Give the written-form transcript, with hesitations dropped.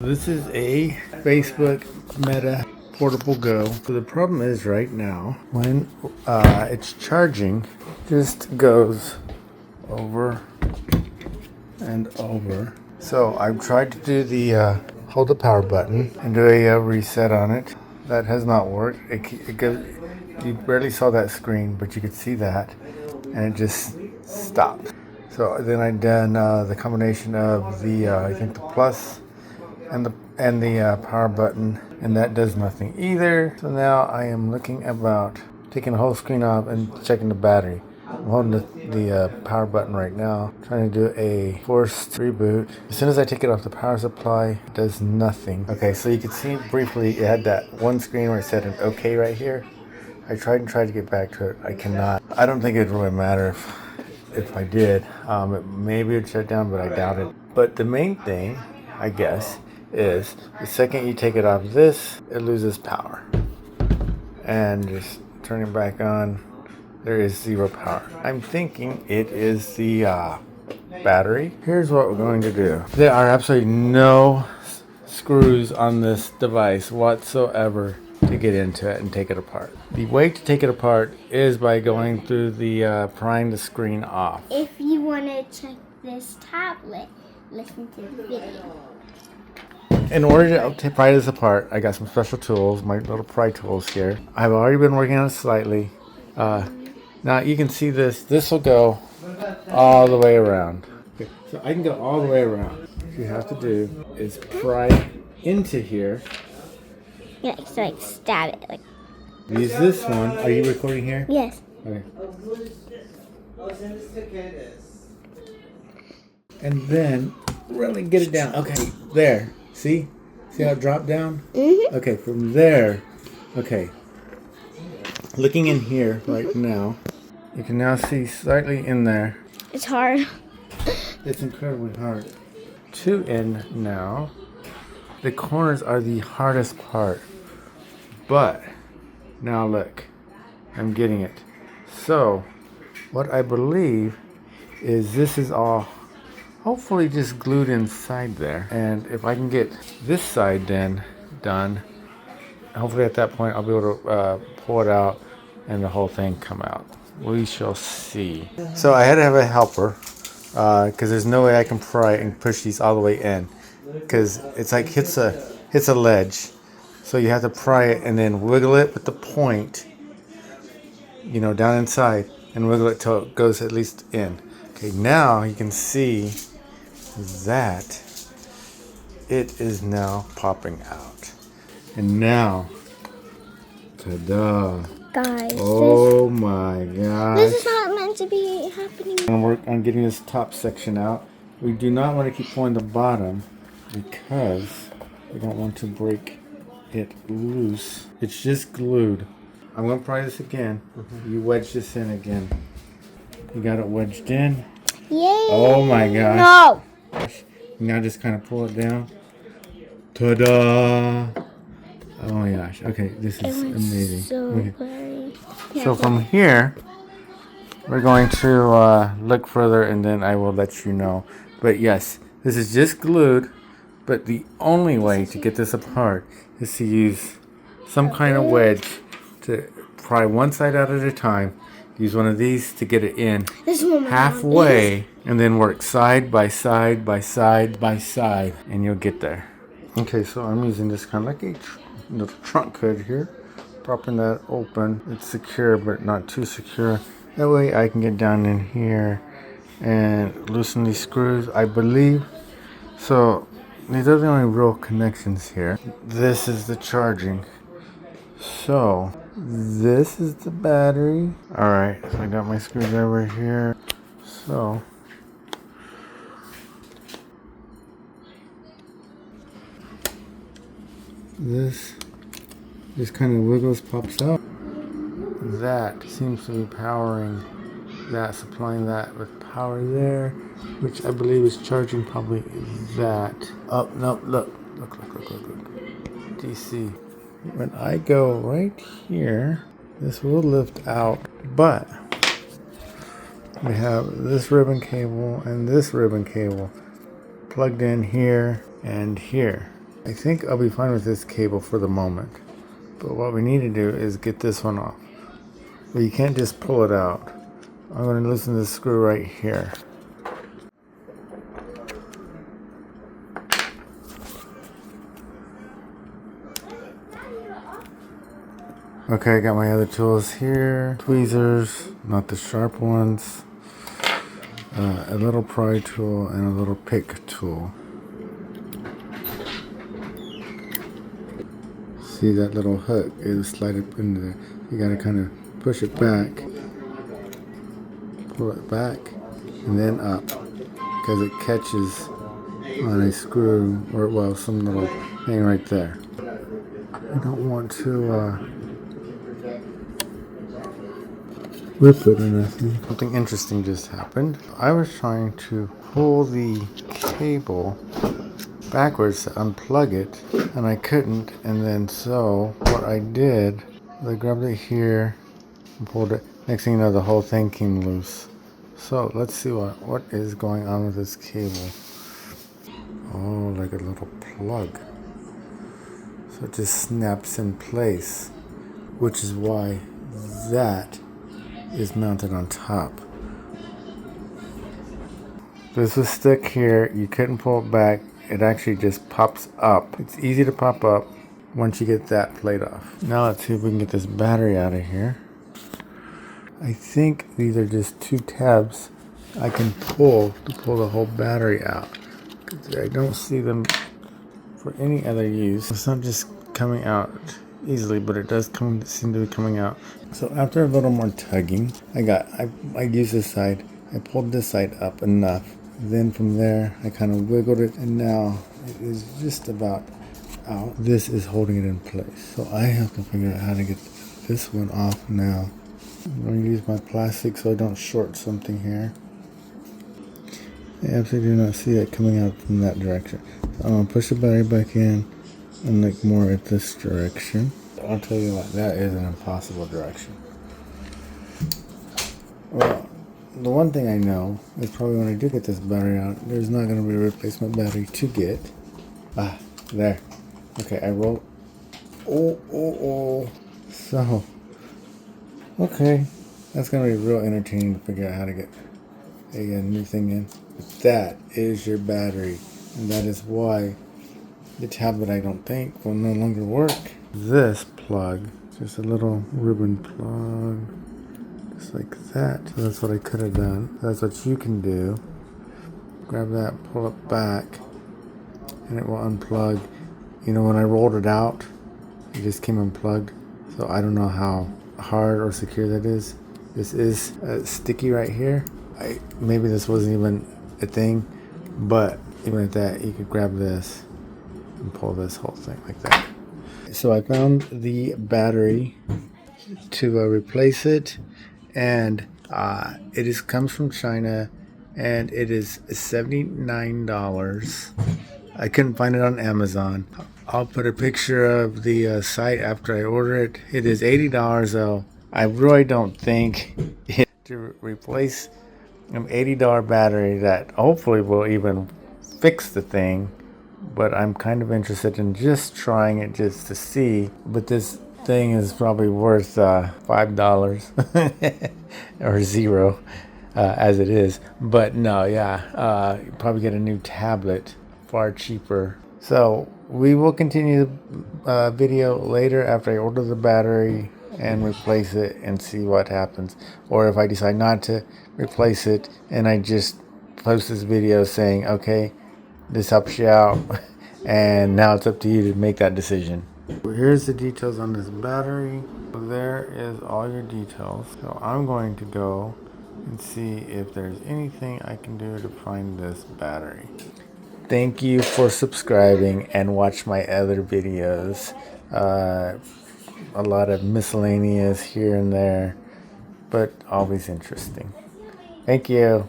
This is a Facebook Meta Portable Go. So the problem is right now, when it's charging, just goes over and over. So I've tried to do the hold the power button and do a reset on it. That has not worked. It goes. You barely saw that screen, but you could see that, and it just stopped. So then I done the combination of the I think the plus and the power button, and that does nothing either. So now I am looking about taking the whole screen off and checking the battery. I'm holding the power button right now, trying to do a forced reboot. As soon as I take it off the power supply, it does nothing. Okay, so you can see briefly it had that one screen where it said an OK right here. I tried to get back to it. I cannot. I don't think it'd really matter if I did. Maybe it'd shut down, but I doubt it. But the main thing, I guess, is the second you take it off this, it loses power. And just turn it back on, there is zero power. I'm thinking it is the battery. Here's what we're going to do. There are absolutely no screws on this device whatsoever to get into it and take it apart. The way to take it apart is by going through the prying the screen off. If you want to check this tablet, listen to the video. In order to pry this apart, I got some special tools, my little pry tools here. I've already been working on it slightly. Now you can see this. This will go all the way around. Okay, so I can go all the way around. What you have to do is pry into here. Yeah, so like stab it. Like. Use this one. Are you recording here? Yes. Okay. And then really get it down. Okay, there. See how it dropped down? Mm-hmm. Okay, from there. Okay. Looking in here right now, you can now see slightly in there. It's hard. It's incredibly hard. Two in now. The corners are the hardest part. But now look, I'm getting it. So what I believe is this is all hopefully just glued inside there. And if I can get this side then done, hopefully at that point I'll be able to pull it out and the whole thing come out. We shall see. So I had to have a helper because there's no way I can pry and push these all the way in, because it's like hits a ledge. So you have to pry it and then wiggle it with the point, down inside, and wiggle it till it goes at least in. Okay, now you can see that it is now popping out. And now, ta-da. Guys, oh my gosh. This is not meant to be happening. I'm going to work on getting this top section out. We do not want to keep pulling the bottom because we don't want to break it loose. It's just glued. I'm going to pry this again. You wedge this in again. You got it wedged in. Yay! Oh my gosh. No! Now just kind of pull it down. Ta-da! Oh my gosh. Okay, this is amazing. So okay. blurry. So from here, we're going to look further and then I will let you know. But yes, this is just glued, but the only way to get this apart is to use some kind of wedge to pry one side out at a time. Use one of these to get it in halfway and then work side by side by side by side and you'll get there. Okay, so I'm using this kind of like a little trunk hood here. Propping that open. It's secure but not too secure. That way I can get down in here and loosen these screws, I believe. So these are the only real connections here. This is the charging. So this is the battery. Alright, so I got my screwdriver here. So this just kind of wiggles, pops out. That seems to be powering that, supplying that with power there, which I believe is charging probably that. Oh, no, look. DC. When I go right here, this will lift out, but we have this ribbon cable and this ribbon cable plugged in here and here. I think I'll be fine with this cable for the moment. But what we need to do is get this one off. But you can't just pull it out. I'm going to loosen this screw right here. Okay, I got my other tools here. Tweezers, not the sharp ones. A little pry tool and a little pick tool. See that little hook? It'll slide up into there. You gotta kind of push it back, pull it back, and then up, because it catches on a screw or, well, some little thing right there. I don't want to rip it or nothing. Something interesting just happened. I was trying to pull the cable backwards to unplug it, and I couldn't. And then so what I did, I grabbed it here and pulled it. Next thing you know, the whole thing came loose. So let's see what is going on with this cable. Oh, like a little plug. So it just snaps in place, which is why that is mounted on top. This was stuck here. You couldn't pull it back. It actually just pops up. It's easy to pop up once you get that plate off. Now let's see if we can get this battery out of here. I think these are just two tabs I can pull to pull the whole battery out. I don't see them for any other use. It's not just coming out easily, but it does seem to be coming out. So after a little more tugging, I used this side. I pulled this side up enough. Then from there, I kind of wiggled it, and now it is just about out. This is holding it in place. So I have to figure out how to get this one off now. I'm going to use my plastic so I don't short something here. I absolutely do not see it coming out from that direction. So I'm going to push the battery back in and look more at this direction. I'll tell you what, that is an impossible direction. Well, the one thing I know is probably when I do get this battery out, there's not going to be a replacement battery to get. Ah, there. Okay, I roll. Oh. So, okay. That's going to be real entertaining to figure out how to get a new thing in. But that is your battery. And that is why the tablet, I don't think, will no longer work. This plug, just a little ribbon plug, just like that. So that's what I could have done. That's what you can do. Grab that, pull it back, and it will unplug. You know, when I rolled it out, it just came unplugged. So I don't know how hard or secure that is. This is sticky right here. Maybe this wasn't even a thing, but even at that, you could grab this and pull this whole thing like that. So I found the battery to replace it, and it comes from China, and it is $79. I couldn't find it on Amazon. I'll put a picture of the site after I order it. It is $80 though. I really don't think to replace an $80 battery that hopefully will even fix the thing, but I'm kind of interested in just trying it just to see. But this thing is probably worth $5 or zero as it is. But no, yeah, you probably get a new tablet far cheaper. So we will continue the video later after I order the battery and replace it and see what happens. Or if I decide not to replace it and I just post this video saying, okay, this helps you out, and now it's up to you to make that decision. Here's the details on this battery. There is all your details. So I'm going to go and see if there's anything I can do to find this battery. Thank you for subscribing and watch my other videos. A lot of miscellaneous here and there, but always interesting. Thank you.